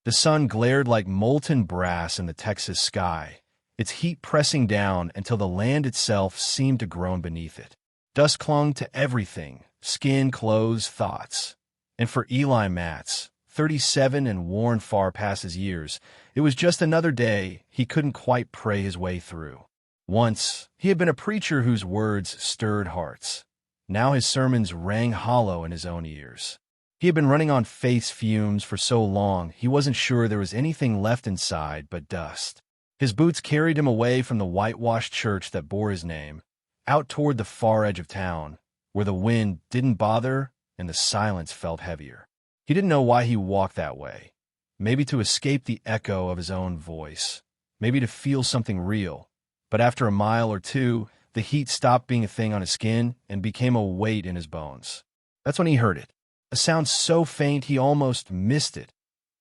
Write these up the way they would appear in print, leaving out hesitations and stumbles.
The sun glared like molten brass in the Texas sky, its heat pressing down until the land itself seemed to groan beneath it. Dust clung to everything, skin, clothes, thoughts. And for Eli Matz, 37 and worn far past his years, it was just another day he couldn't quite pray his way through. Once, he had been a preacher whose words stirred hearts. Now his sermons rang hollow in his own ears. He had been running on faith's fumes for so long he wasn't sure there was anything left inside but dust. His boots carried him away from the whitewashed church that bore his name, out toward the far edge of town, where the wind didn't bother and the silence felt heavier. He didn't know why he walked that way. Maybe to escape the echo of his own voice. Maybe to feel something real. But after a mile or two, the heat stopped being a thing on his skin and became a weight in his bones. That's when he heard it. A sound so faint he almost missed it.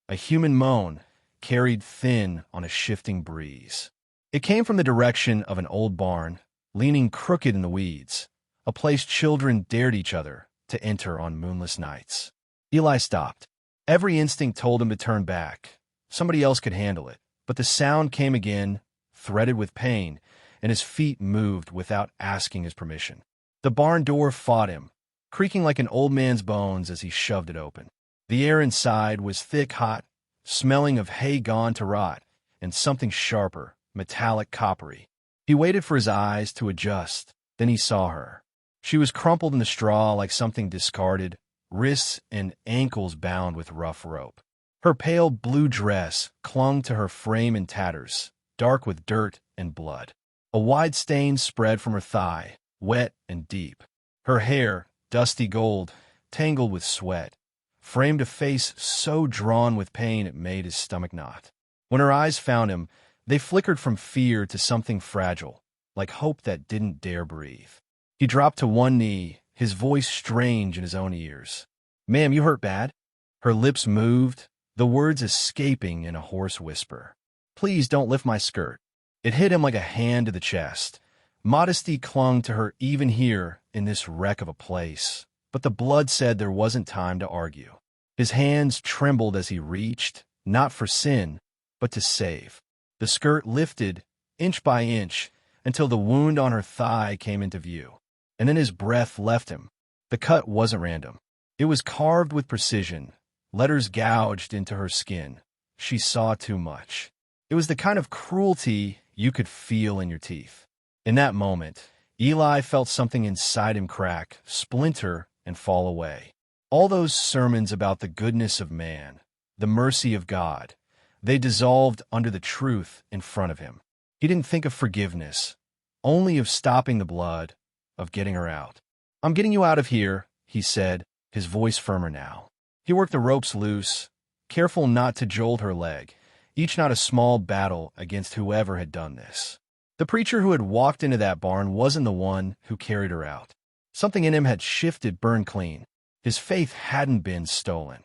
A human moan, carried thin on a shifting breeze. It came from the direction of an old barn, leaning crooked in the weeds, a place children dared each other to enter on moonless nights. Eli stopped. Every instinct told him to turn back. Somebody else could handle it. But the sound came again, threaded with pain, and his feet moved without asking his permission. The barn door fought him, creaking like an old man's bones as he shoved it open. The air inside was thick, hot, smelling of hay gone to rot, and something sharper, metallic, coppery. He waited for his eyes to adjust. Then he saw her. She was crumpled in the straw like something discarded, wrists and ankles bound with rough rope. Her pale blue dress clung to her frame in tatters, dark with dirt and blood. A wide stain spread from her thigh, wet and deep. Her hair, dusty gold, tangled with sweat, framed a face so drawn with pain it made his stomach knot. When her eyes found him, they flickered from fear to something fragile, like hope that didn't dare breathe. He dropped to one knee, his voice strange in his own ears. "Ma'am, you hurt bad?" Her lips moved, the words escaping in a hoarse whisper. "Please don't lift my skirt." It hit him like a hand to the chest. Modesty clung to her even here in this wreck of a place, but the blood said there wasn't time to argue. His hands trembled as he reached, not for sin, but to save. The skirt lifted, inch by inch, until the wound on her thigh came into view. And then his breath left him. The cut wasn't random. It was carved with precision, letters gouged into her skin. She saw too much. It was the kind of cruelty you could feel in your teeth. In that moment, Eli felt something inside him crack, splinter, and fall away. All those sermons about the goodness of man, the mercy of God, they dissolved under the truth in front of him. He didn't think of forgiveness, only of stopping the blood, of getting her out. "I'm getting you out of here," he said, his voice firmer now. He worked the ropes loose, careful not to jolt her leg, each not a small battle against whoever had done this. The preacher who had walked into that barn wasn't the one who carried her out. Something in him had shifted, burned clean. His faith hadn't been stolen.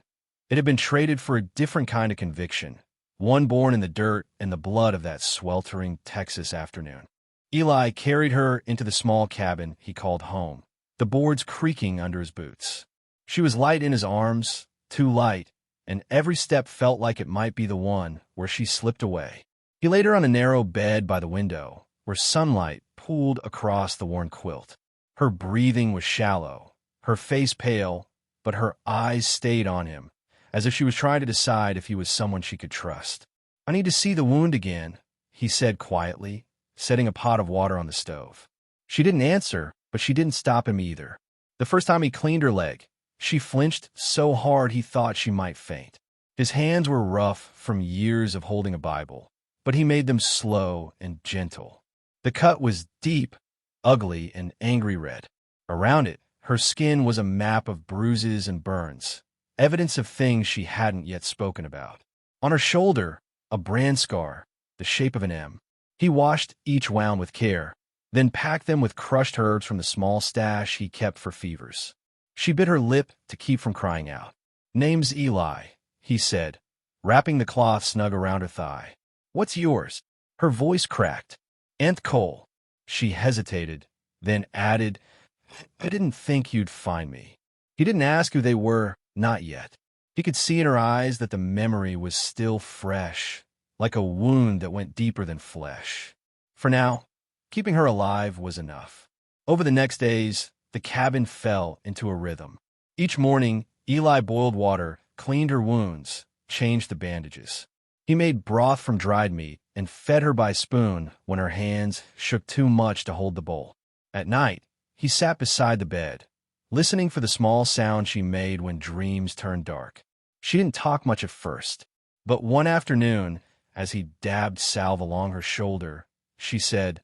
It had been traded for a different kind of conviction, one born in the dirt and the blood of that sweltering Texas afternoon. Eli carried her into the small cabin he called home, the boards creaking under his boots. She was light in his arms, too light, and every step felt like it might be the one where she slipped away. He laid her on a narrow bed by the window, where sunlight pooled across the worn quilt. Her breathing was shallow, her face pale, but her eyes stayed on him, as if she was trying to decide if he was someone she could trust. "I need to see the wound again," he said quietly, setting a pot of water on the stove. She didn't answer, but she didn't stop him either. The first time he cleaned her leg, she flinched so hard he thought she might faint. His hands were rough from years of holding a Bible, but he made them slow and gentle. The cut was deep, ugly, and angry red. Around it, her skin was a map of bruises and burns, evidence of things she hadn't yet spoken about. On her shoulder, a brand scar, the shape of an M. He washed each wound with care, then packed them with crushed herbs from the small stash he kept for fevers. She bit her lip to keep from crying out. "Name's Eli," he said, wrapping the cloth snug around her thigh. "What's yours?" Her voice cracked. "Aunt Cole." She hesitated, then added, "I didn't think you'd find me." He didn't ask who they were, not yet. He could see in her eyes that the memory was still fresh, like a wound that went deeper than flesh. For now, keeping her alive was enough. Over the next days, the cabin fell into a rhythm. Each morning, Eli boiled water, cleaned her wounds, changed the bandages. He made broth from dried meat and fed her by spoon when her hands shook too much to hold the bowl. At night, he sat beside the bed, listening for the small sound she made when dreams turned dark. She didn't talk much at first, but one afternoon, as he dabbed salve along her shoulder, she said,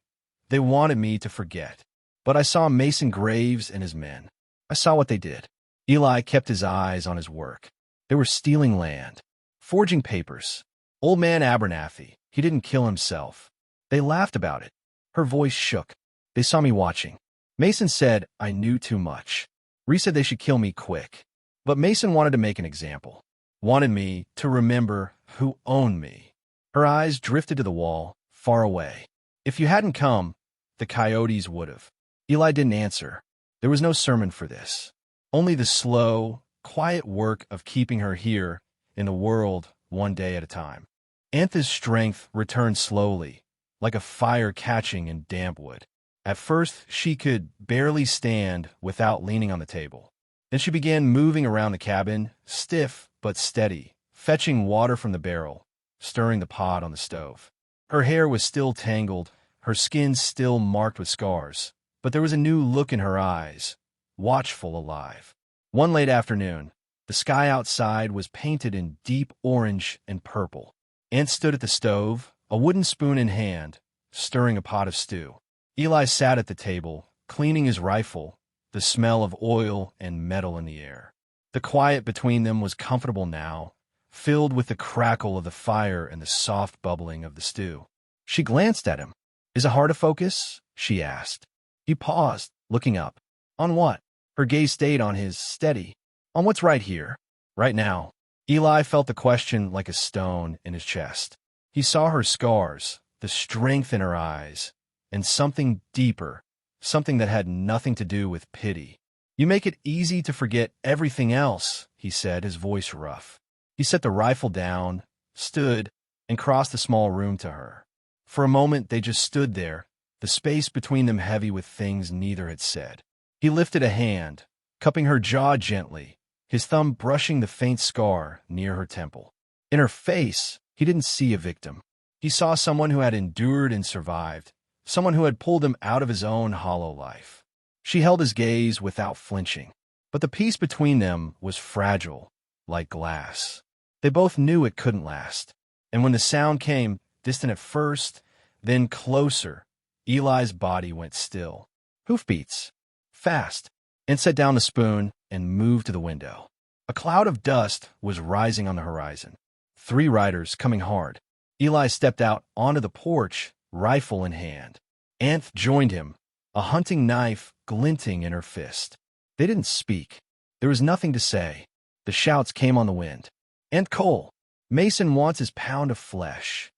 "They wanted me to forget, but I saw Mason Graves and his men. I saw what they did." Eli kept his eyes on his work. They were stealing land, forging papers. Old man Abernathy, he didn't kill himself. They laughed about it. Her voice shook. They saw me watching. Mason said I knew too much. Ree said they should kill me quick. But Mason wanted to make an example. Wanted me to remember who owned me. Her eyes drifted to the wall, far away. If you hadn't come, the coyotes would have. Eli didn't answer. There was no sermon for this. Only the slow, quiet work of keeping her here in the world one day at a time. Anth's strength returned slowly, like a fire catching in damp wood. At first, she could barely stand without leaning on the table. Then she began moving around the cabin, stiff but steady, fetching water from the barrel, stirring the pot on the stove. Her hair was still tangled, her skin still marked with scars, but there was a new look in her eyes, watchful, alive. One late afternoon, the sky outside was painted in deep orange and purple. Anth stood at the stove, a wooden spoon in hand, stirring a pot of stew. Eli sat at the table, cleaning his rifle, the smell of oil and metal in the air. The quiet between them was comfortable now, filled with the crackle of the fire and the soft bubbling of the stew. She glanced at him. "Is it hard to focus?" she asked. He paused, looking up. "On what?" Her gaze stayed on his, steady. "On what's right here, right now." Eli felt the question like a stone in his chest. He saw her scars, the strength in her eyes, and something deeper, something that had nothing to do with pity. "You make it easy to forget everything else," he said, his voice rough. He set the rifle down, stood, and crossed the small room to her. For a moment they just stood there, the space between them heavy with things neither had said. He lifted a hand, cupping her jaw gently, his thumb brushing the faint scar near her temple. In her face, he didn't see a victim. He saw someone who had endured and survived, someone who had pulled him out of his own hollow life. She held his gaze without flinching, but the peace between them was fragile, like glass. They both knew it couldn't last, and when the sound came, distant at first, then closer, Eli's body went still. Hoofbeats. Fast. And set down the spoon and moved to the window. A cloud of dust was rising on the horizon. 3 riders coming hard. Eli stepped out onto the porch, rifle in hand. Anth joined him, a hunting knife glinting in her fist. They didn't speak. There was nothing to say. The shouts came on the wind. "Anth Cole, Mason wants his pound of flesh."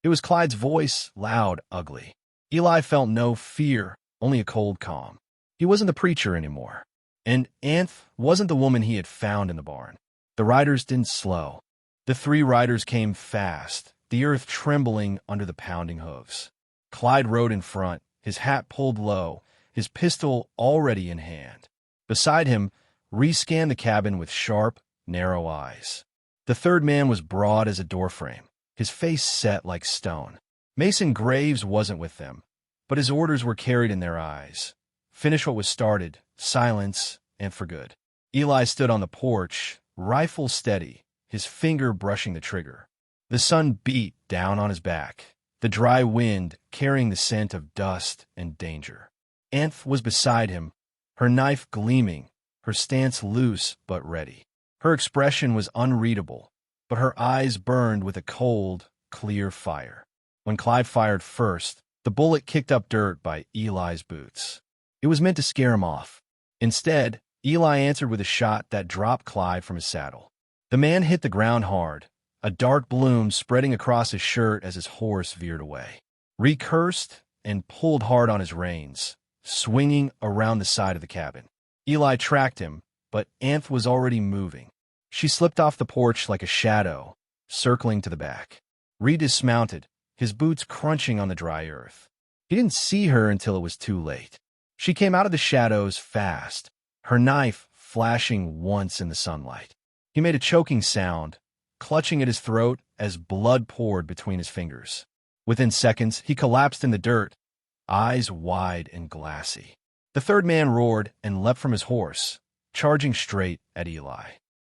It was Clyde's voice, loud, ugly. Eli felt no fear, only a cold calm. He wasn't the preacher anymore. And Anth wasn't the woman he had found in the barn. The riders didn't slow. The 3 riders came fast, the earth trembling under the pounding hooves. Clyde rode in front, his hat pulled low, his pistol already in hand. Beside him, Ree scanned the cabin with sharp, narrow eyes. The third man was broad as a doorframe, his face set like stone. Mason Graves wasn't with them, but his orders were carried in their eyes. Finish what was started, silence, and for good. Eli stood on the porch, rifle steady, his finger brushing the trigger. The sun beat down on his back, the dry wind carrying the scent of dust and danger. Anth was beside him, her knife gleaming, her stance loose but ready. Her expression was unreadable, but her eyes burned with a cold, clear fire. When Clyde fired first, the bullet kicked up dirt by Eli's boots. It was meant to scare him off. Instead, Eli answered with a shot that dropped Clyde from his saddle. The man hit the ground hard, a dark bloom spreading across his shirt as his horse veered away. Ree cursed and pulled hard on his reins, swinging around the side of the cabin. Eli tracked him, but Anth was already moving. She slipped off the porch like a shadow, circling to the back. Ree dismounted, his boots crunching on the dry earth. He didn't see her until it was too late. She came out of the shadows fast, her knife flashing once in the sunlight. He made a choking sound, clutching at his throat as blood poured between his fingers. Within seconds, he collapsed in the dirt, eyes wide and glassy. The third man roared and leapt from his horse, charging straight at Eli.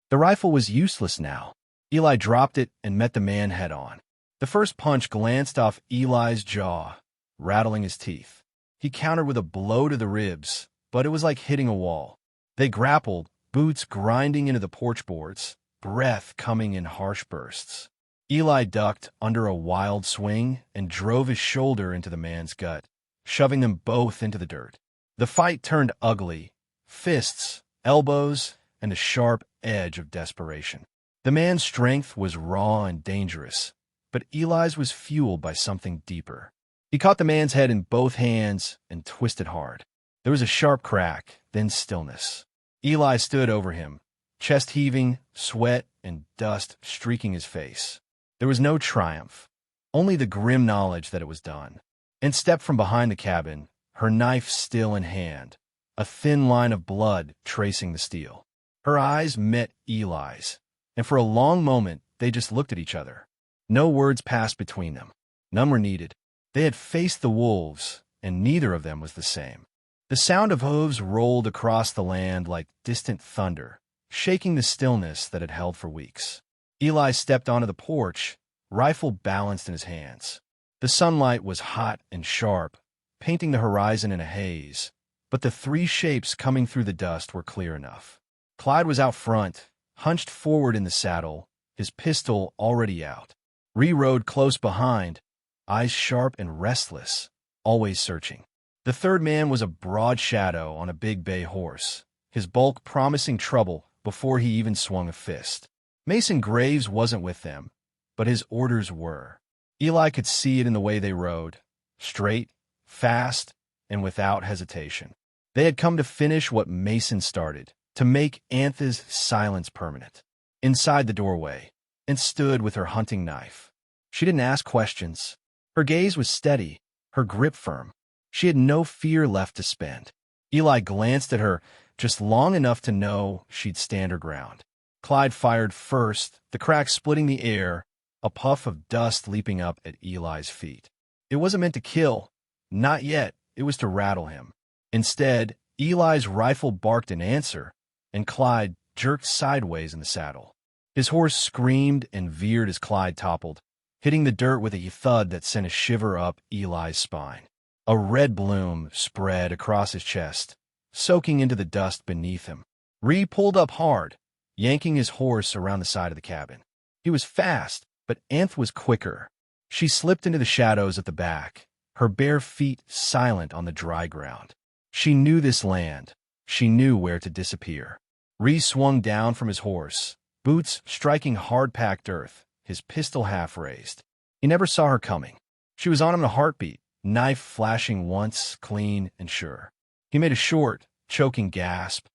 The rifle was useless now. Eli dropped it and met the man head-on. The first punch glanced off Eli's jaw, rattling his teeth. He countered with a blow to the ribs, but it was like hitting a wall. They grappled, boots grinding into the porch boards, breath coming in harsh bursts. Eli ducked under a wild swing and drove his shoulder into the man's gut, shoving them both into the dirt. The fight turned ugly, fists, elbows, and a sharp edge of desperation. The man's strength was raw and dangerous, but Eli's was fueled by something deeper. He caught the man's head in both hands and twisted hard. There was a sharp crack, then stillness. Eli stood over him, chest heaving, sweat and dust streaking his face. There was no triumph, only the grim knowledge that it was done. And stepped from behind the cabin, her knife still in hand, a thin line of blood tracing the steel. Her eyes met Eli's, and for a long moment they just looked at each other. No words passed between them. None were needed. They had faced the wolves, and neither of them was the same. The sound of hooves rolled across the land like distant thunder, shaking the stillness that had held for weeks. Eli stepped onto the porch, rifle balanced in his hands. The sunlight was hot and sharp, painting the horizon in a haze, but the three shapes coming through the dust were clear enough. Clyde was out front, hunched forward in the saddle, his pistol already out. Ree rode close behind, eyes sharp and restless, always searching. The third man was a broad shadow on a big bay horse, his bulk promising trouble before he even swung a fist. Mason Graves wasn't with them, but his orders were. Eli could see it in the way they rode, straight, fast, and without hesitation. They had come to finish what Mason started, to make Anthe's silence permanent. Inside the doorway, and stood with her hunting knife. She didn't ask questions. Her gaze was steady, her grip firm. She had no fear left to spend. Eli glanced at her just long enough to know she'd stand her ground. Clyde fired first, the crack splitting the air, a puff of dust leaping up at Eli's feet. It wasn't meant to kill. Not yet. It was to rattle him. Instead, Eli's rifle barked an answer, and Clyde jerked sideways in the saddle. His horse screamed and veered as Clyde toppled, hitting the dirt with a thud that sent a shiver up Eli's spine. A red bloom spread across his chest, soaking into the dust beneath him. Ree pulled up hard, yanking his horse around the side of the cabin. He was fast, but Anth was quicker. She slipped into the shadows at the back, her bare feet silent on the dry ground. She knew this land. She knew where to disappear. Ree swung down from his horse, boots striking hard-packed earth, his pistol half raised. He never saw her coming. She was on him in a heartbeat, knife flashing once, clean and sure. He made a short, choking gasp,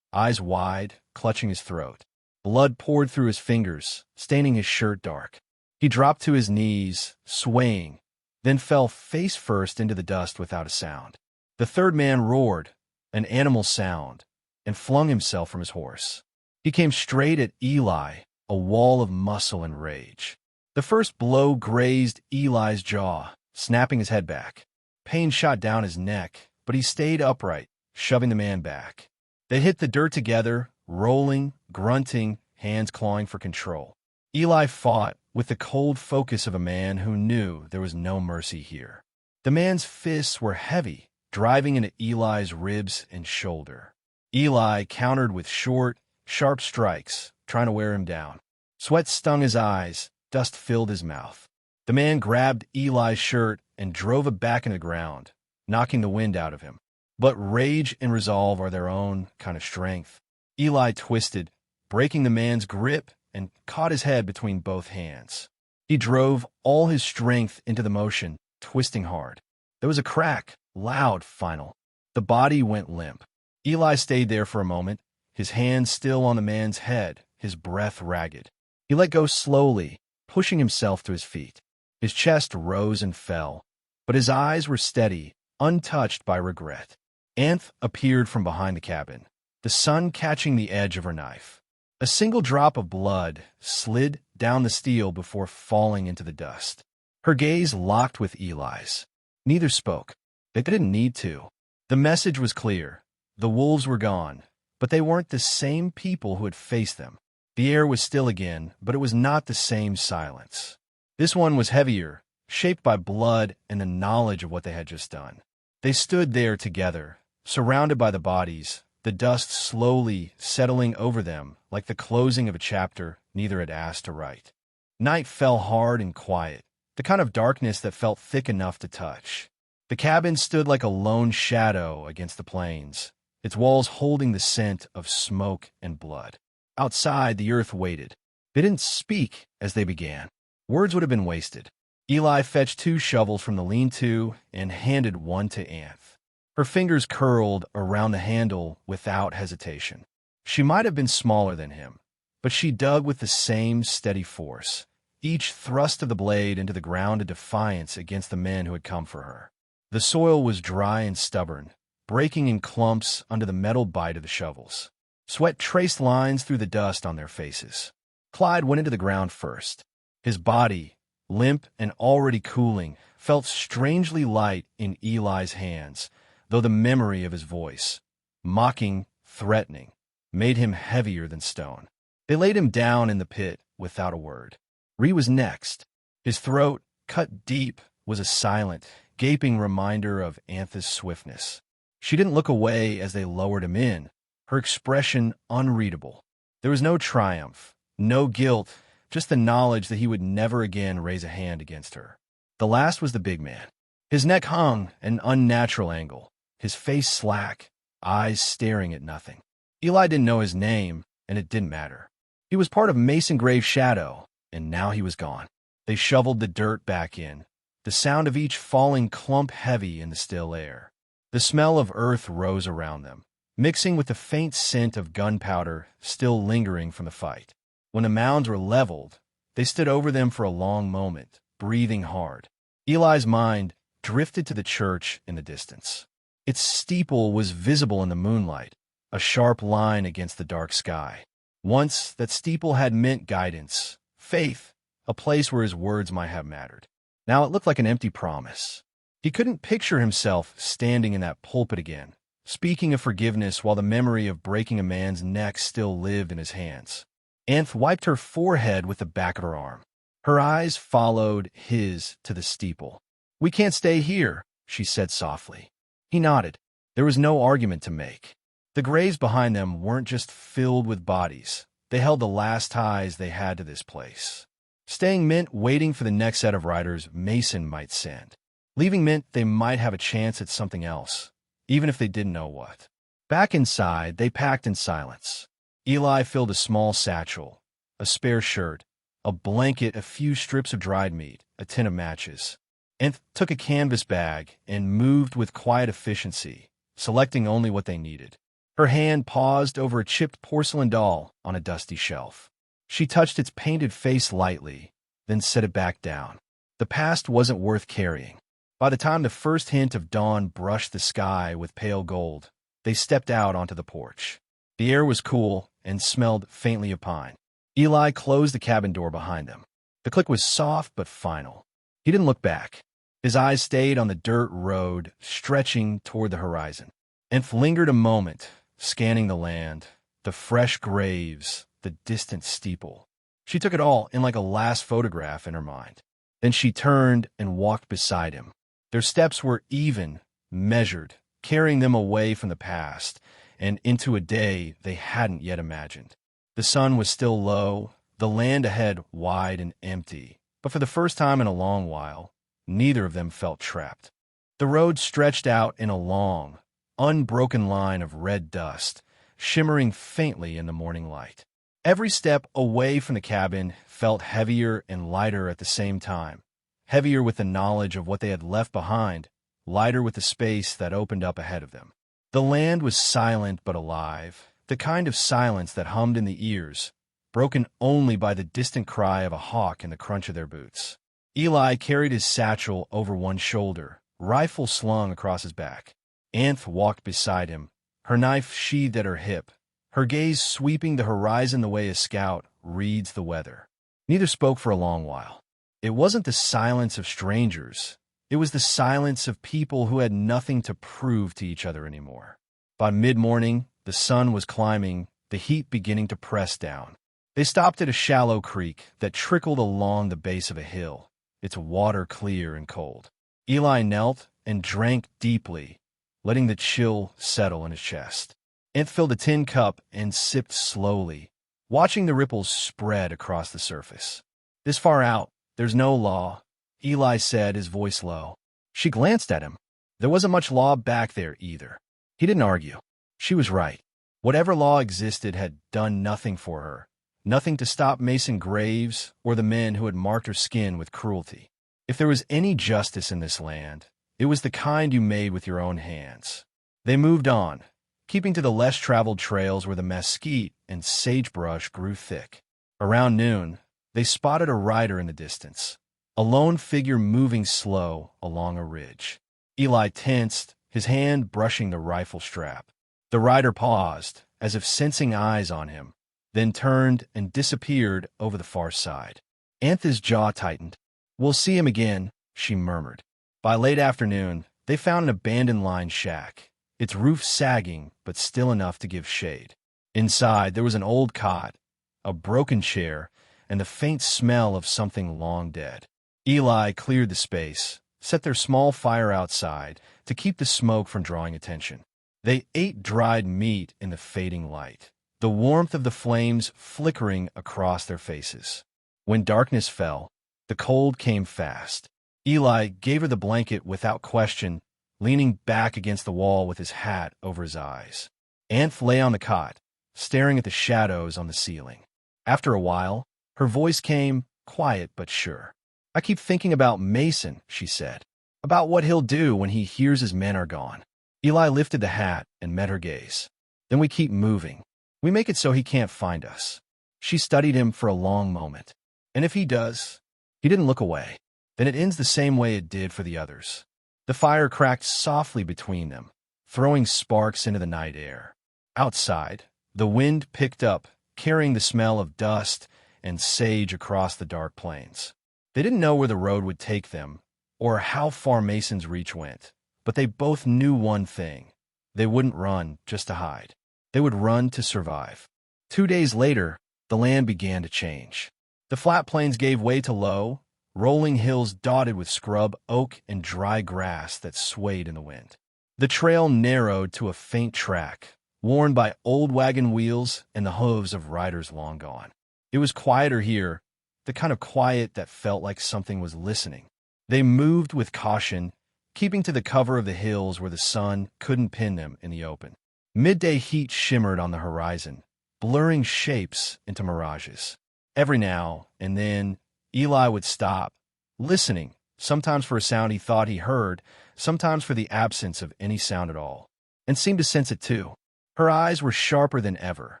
eyes wide, clutching his throat. Blood poured through his fingers, staining his shirt dark. He dropped to his knees, swaying, then fell face first into the dust without a sound. The third man roared, an animal sound, and flung himself from his horse. He came straight at Eli, a wall of muscle and rage. The first blow grazed Eli's jaw, snapping his head back. Pain shot down his neck, but he stayed upright, shoving the man back. They hit the dirt together, rolling, grunting, hands clawing for control. Eli fought with the cold focus of a man who knew there was no mercy here. The man's fists were heavy, driving into Eli's ribs and shoulder. Eli countered with short, sharp strikes, trying to wear him down. Sweat stung his eyes, dust filled his mouth. The man grabbed Eli's shirt and drove it back into the ground, knocking the wind out of him. But rage and resolve are their own kind of strength. Eli twisted, breaking the man's grip, and caught his head between both hands. He drove all his strength into the motion, twisting hard. There was a crack, loud, final. The body went limp. Eli stayed there for a moment, his hands still on the man's head, his breath ragged. He let go slowly, pushing himself to his feet. His chest rose and fell, but his eyes were steady, untouched by regret. Anth appeared from behind the cabin, the sun catching the edge of her knife. A single drop of blood slid down the steel before falling into the dust. Her gaze locked with Eli's. Neither spoke. They didn't need to. The message was clear. The wolves were gone, but they weren't the same people who had faced them. The air was still again, but it was not the same silence. This one was heavier, shaped by blood and the knowledge of what they had just done. They stood there together, surrounded by the bodies, the dust slowly settling over them like the closing of a chapter neither had asked to write. Night fell hard and quiet, the kind of darkness that felt thick enough to touch. The cabin stood like a lone shadow against the plains, its walls holding the scent of smoke and blood. Outside, the earth waited. They didn't speak as they began. Words would have been wasted. Eli fetched 2 shovels from the lean-to and handed one to Anth. Her fingers curled around the handle without hesitation. She might have been smaller than him, but she dug with the same steady force, each thrust of the blade into the ground a defiance against the men who had come for her. The soil was dry and stubborn, breaking in clumps under the metal bite of the shovels. Sweat traced lines through the dust on their faces. Clyde went into the ground first. His body, limp and already cooling, felt strangely light in Eli's hands, though the memory of his voice, mocking, threatening, made him heavier than stone. They laid him down in the pit without a word. Ree was next. His throat, cut deep, was a silent, gaping reminder of Anth's swiftness. She didn't look away as they lowered him in, her expression unreadable. There was no triumph, no guilt, just the knowledge that he would never again raise a hand against her. The last was the big man. His neck hung at an unnatural angle, his face slack, eyes staring at nothing. Eli didn't know his name, and it didn't matter. He was part of Mason Grave's shadow, and now he was gone. They shoveled the dirt back in, the sound of each falling clump heavy in the still air. The smell of earth rose around them, mixing with the faint scent of gunpowder still lingering from the fight. When the mounds were leveled, they stood over them for a long moment, breathing hard. Eli's mind drifted to the church in the distance. Its steeple was visible in the moonlight, a sharp line against the dark sky. Once, that steeple had meant guidance, faith, a place where his words might have mattered. Now it looked like an empty promise. He couldn't picture himself standing in that pulpit again, speaking of forgiveness while the memory of breaking a man's neck still lived in his hands. Anth wiped her forehead with the back of her arm. Her eyes followed his to the steeple. "We can't stay here," she said softly. He nodded. There was no argument to make. The graves behind them weren't just filled with bodies. They held the last ties they had to this place. Staying meant waiting for the next set of riders Mason might send. Leaving meant they might have a chance at something else, even if they didn't know what. Back inside, they packed in silence. Eli filled a small satchel, a spare shirt, a blanket, a few strips of dried meat, a tin of matches. Anth took a canvas bag and moved with quiet efficiency, selecting only what they needed. Her hand paused over a chipped porcelain doll on a dusty shelf. She touched its painted face lightly, then set it back down. The past wasn't worth carrying. By the time the first hint of dawn brushed the sky with pale gold, they stepped out onto the porch. The air was cool and smelled faintly of pine. Eli closed the cabin door behind them. The click was soft but final. He didn't look back. His eyes stayed on the dirt road stretching toward the horizon. Anth lingered a moment, scanning the land, the fresh graves, the distant steeple. She took it all in like a last photograph in her mind. Then she turned and walked beside him. Their steps were even, measured, carrying them away from the past and into a day they hadn't yet imagined. The sun was still low, the land ahead wide and empty, but for the first time in a long while, neither of them felt trapped. The road stretched out in a long, unbroken line of red dust, shimmering faintly in the morning light. Every step away from the cabin felt heavier and lighter at the same time, heavier with the knowledge of what they had left behind, lighter with the space that opened up ahead of them. The land was silent but alive, the kind of silence that hummed in the ears, broken only by the distant cry of a hawk and the crunch of their boots. Eli carried his satchel over one shoulder, rifle slung across his back. Anth walked beside him, her knife sheathed at her hip, her gaze sweeping the horizon the way a scout reads the weather. Neither spoke for a long while. It wasn't the silence of strangers. It was the silence of people who had nothing to prove to each other anymore. By mid-morning, the sun was climbing, the heat beginning to press down. They stopped at a shallow creek that trickled along the base of a hill, its water clear and cold. Eli knelt and drank deeply, letting the chill settle in his chest. Anth filled a tin cup and sipped slowly, watching the ripples spread across the surface. "This far out, there's no law," Eli said, his voice low. She glanced at him. There wasn't much law back there either. He didn't argue. She was right. Whatever law existed had done nothing for her, nothing to stop Mason Graves or the men who had marked her skin with cruelty. If there was any justice in this land, it was the kind you made with your own hands. They moved on, keeping to the less traveled trails where the mesquite and sagebrush grew thick. Around noon, they spotted a rider in the distance, a lone figure moving slow along a ridge. Eli tensed, his hand brushing the rifle strap. The rider paused, as if sensing eyes on him, then turned and disappeared over the far side. Anth's jaw tightened. "We'll see him again," she murmured. By late afternoon, they found an abandoned line shack, its roof sagging but still enough to give shade. Inside, there was an old cot, a broken chair, and the faint smell of something long dead. Eli cleared the space, set their small fire outside to keep the smoke from drawing attention. They ate dried meat in the fading light, the warmth of the flames flickering across their faces. When darkness fell, the cold came fast. Eli gave her the blanket without question, leaning back against the wall with his hat over his eyes. Anth lay on the cot, staring at the shadows on the ceiling. After a while, her voice came, quiet but sure. "I keep thinking about Mason," she said, "about what he'll do when he hears his men are gone." Eli lifted the hat and met her gaze. "Then we keep moving. We make it so he can't find us." She studied him for a long moment. "And if he does?" He didn't look away. "Then it ends the same way it did for the others." The fire cracked softly between them, throwing sparks into the night air. Outside, the wind picked up, carrying the smell of dust and sage across the dark plains. They didn't know where the road would take them, or how far Mason's reach went, but they both knew one thing. They wouldn't run just to hide. They would run to survive. 2 days later, the land began to change. The flat plains gave way to low, rolling hills dotted with scrub, oak, and dry grass that swayed in the wind. The trail narrowed to a faint track, worn by old wagon wheels and the hooves of riders long gone. It was quieter here, the kind of quiet that felt like something was listening. They moved with caution, keeping to the cover of the hills where the sun couldn't pin them in the open. Midday heat shimmered on the horizon, blurring shapes into mirages. Every now and then, Eli would stop, listening, sometimes for a sound he thought he heard, sometimes for the absence of any sound at all, and seemed to sense it too. Her eyes were sharper than ever,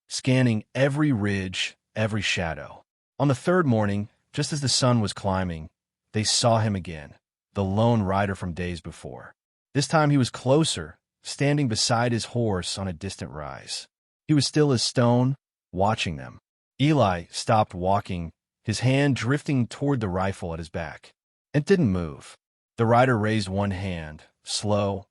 scanning every ridge, every shadow. On the third morning, just as the sun was climbing, they saw him again, the lone rider from days before. This time he was closer, standing beside his horse on a distant rise. He was still as stone, watching them. Eli stopped walking, his hand drifting toward the rifle at his back. It didn't move. The rider raised one hand, slow,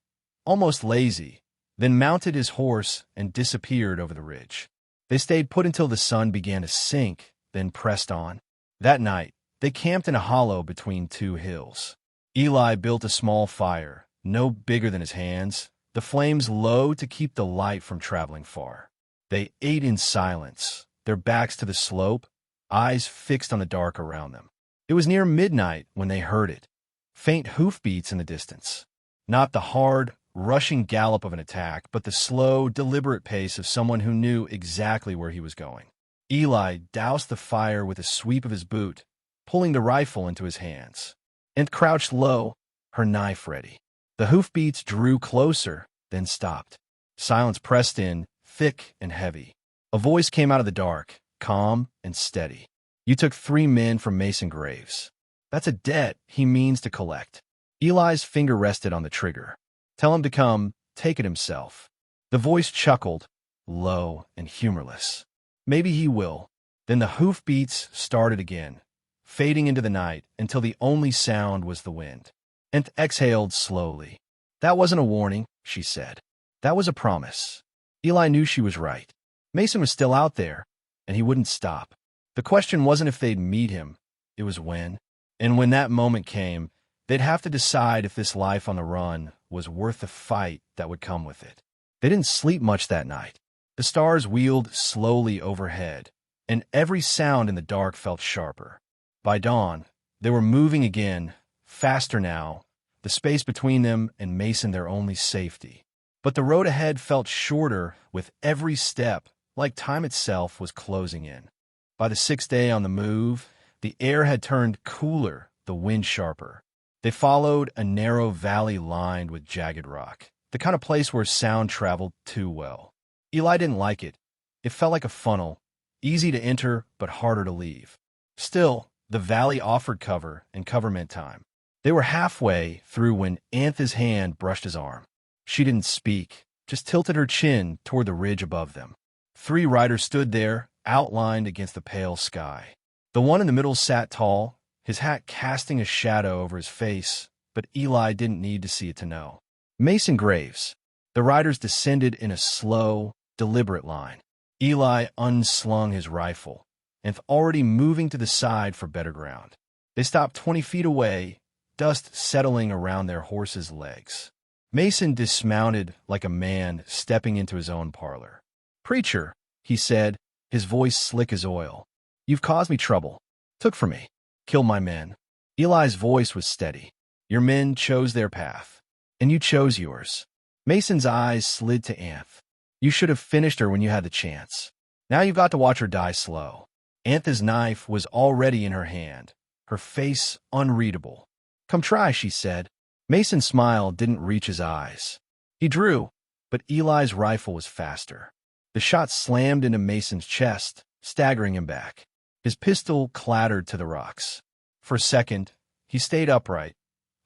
almost lazy, then mounted his horse and disappeared over the ridge. They stayed put until the sun began to sink, then pressed on. That night, they camped in a hollow between two hills. Eli built a small fire, no bigger than his hands, the flames low to keep the light from traveling far. They ate in silence, their backs to the slope, eyes fixed on the dark around them. It was near midnight when they heard it, faint hoofbeats in the distance. Not the hard, rushing gallop of an attack, but the slow, deliberate pace of someone who knew exactly where he was going. Eli doused the fire with a sweep of his boot, pulling the rifle into his hands, and crouched low, her knife ready. The hoofbeats drew closer, then stopped. Silence pressed in, thick and heavy. A voice came out of the dark, calm and steady. You took 3 men from Mason Graves. That's a debt he means to collect. Eli's finger rested on the trigger. Tell him to come, take it himself. The voice chuckled, low and humorless. Maybe he will. Then the hoofbeats started again, fading into the night until the only sound was the wind. Nth exhaled slowly. That wasn't a warning, she said. That was a promise. Eli knew she was right. Mason was still out there, and he wouldn't stop. The question wasn't if they'd meet him, it was when. And when that moment came, they'd have to decide if this life on the run was worth the fight that would come with it. They didn't sleep much that night. The stars wheeled slowly overhead, and every sound in the dark felt sharper. By dawn, they were moving again, faster now, the space between them and Mason their only safety. But the road ahead felt shorter with every step, like time itself was closing in. By the 6th day on the move, the air had turned cooler, the wind sharper. They followed a narrow valley lined with jagged rock, the kind of place where sound traveled too well. Eli didn't like it. It felt like a funnel, easy to enter but harder to leave. Still, the valley offered cover, and cover meant time. They were halfway through when Anth's hand brushed his arm. She didn't speak, just tilted her chin toward the ridge above them. 3 riders stood there, outlined against the pale sky. The one in the middle sat tall, his hat casting a shadow over his face, but Eli didn't need to see it to know. Mason Graves. The riders descended in a slow, deliberate line. Eli unslung his rifle, and already moving to the side for better ground. They stopped 20 feet away, dust settling around their horses' legs. Mason dismounted like a man stepping into his own parlor. "Preacher," he said, his voice slick as oil. "You've caused me trouble. Took from me. Killed my men." Eli's voice was steady. "Your men chose their path, and you chose yours." Mason's eyes slid to Anth. "You should have finished her when you had the chance. Now you've got to watch her die slow." Anth's knife was already in her hand, her face unreadable. "Come try," she said. Mason's smile didn't reach his eyes. He drew, but Eli's rifle was faster. The shot slammed into Mason's chest, staggering him back. His pistol clattered to the rocks. For a second, he stayed upright,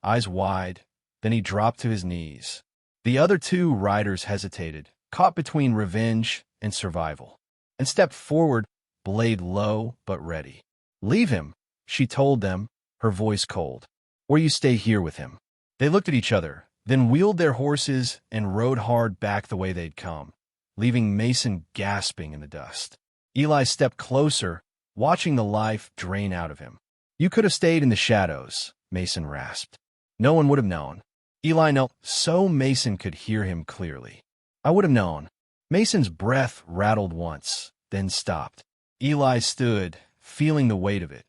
eyes wide, then he dropped to his knees. The other 2 riders hesitated, caught between revenge and survival, and stepped forward, blade low but ready. "Leave him," she told them, her voice cold, "or you stay here with him." They looked at each other, then wheeled their horses and rode hard back the way they'd come, leaving Mason gasping in the dust. Eli stepped closer, watching the life drain out of him. "You could have stayed in the shadows," Mason rasped. "No one would have known." Eli knelt so Mason could hear him clearly. "I would have known." Mason's breath rattled once, then stopped. Eli stood, feeling the weight of it.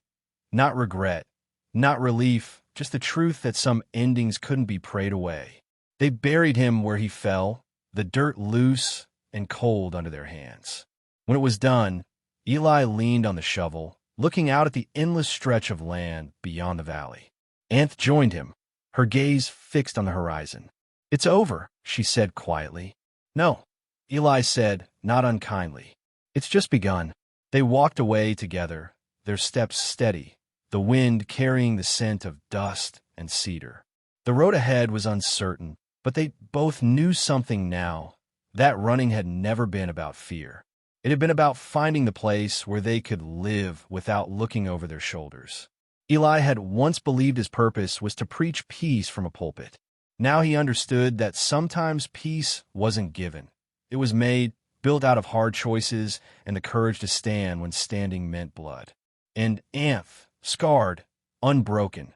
Not regret, not relief, just the truth that some endings couldn't be prayed away. They buried him where he fell, the dirt loose and cold under their hands. When it was done, Eli leaned on the shovel, looking out at the endless stretch of land beyond the valley. Anth joined him, her gaze fixed on the horizon. "It's over," she said quietly. "No," Eli said, not unkindly. "It's just begun." They walked away together, their steps steady, the wind carrying the scent of dust and cedar. The road ahead was uncertain, but they both knew something now. That running had never been about fear. It had been about finding the place where they could live without looking over their shoulders. Eli had once believed his purpose was to preach peace from a pulpit. Now he understood that sometimes peace wasn't given. It was made, built out of hard choices and the courage to stand when standing meant blood. And Anth, scarred, unbroken,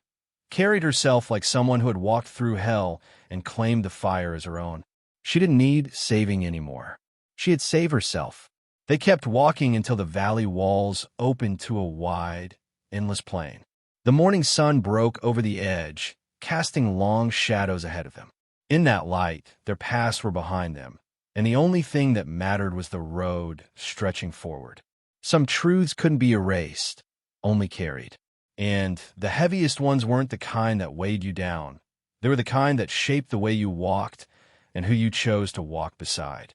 carried herself like someone who had walked through hell and claimed the fire as her own. She didn't need saving anymore. She had saved herself. They kept walking until the valley walls opened to a wide, endless plain. The morning sun broke over the edge, casting long shadows ahead of them. In that light, their pasts were behind them, and the only thing that mattered was the road stretching forward. Some truths couldn't be erased, only carried. And the heaviest ones weren't the kind that weighed you down. They were the kind that shaped the way you walked and who you chose to walk beside.